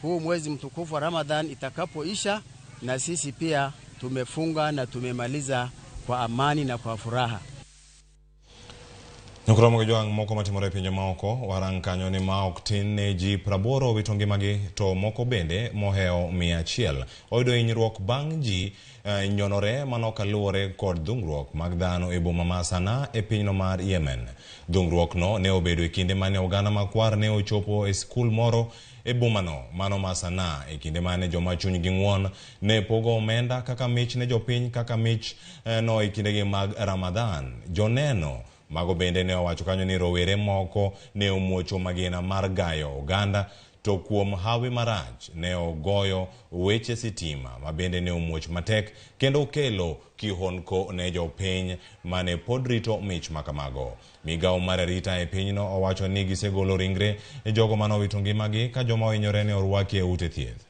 huu mwezi mtukufu wa Ramadhan itakapoisha, na sisi pia tumefunga na tumemaliza kwa amani na kwa furaha. Nukuromo joang moko matimore pinje maoko warang kanyo ni maok tin ne ji 80 wito ngimagi to moko bende moheo 100 oyudo hinyruok bang' ji nyonore manokaluwore kod dhungruok mag dhano e boma ma Sanaa e pinyno mar Yemen. Dhungruok no ne obedo e kinde mane oganda makwar ne ochopo e skul moro e bomano mano ma Sanaa e kinde mane joma chunygi ng'won ne pogo omenda kaka mich ne jopiny kaka mich no e kindegi mag Ramadhan. Joneno mago bende ne owacho kanyo ni rowere moko ne omuocho magina mar gayo oganda, to kuom hawi marach ne ogoyo weche sitima ma bende ne omuoch matek kendo kelo kihonko ne jopiny mane pod rito mich makamago. Migawo mar arita e pinyno owacho ni gisegolo ringre e jogo manowito ngimagi ka joma ohinyore ne orwaki e ute thieth.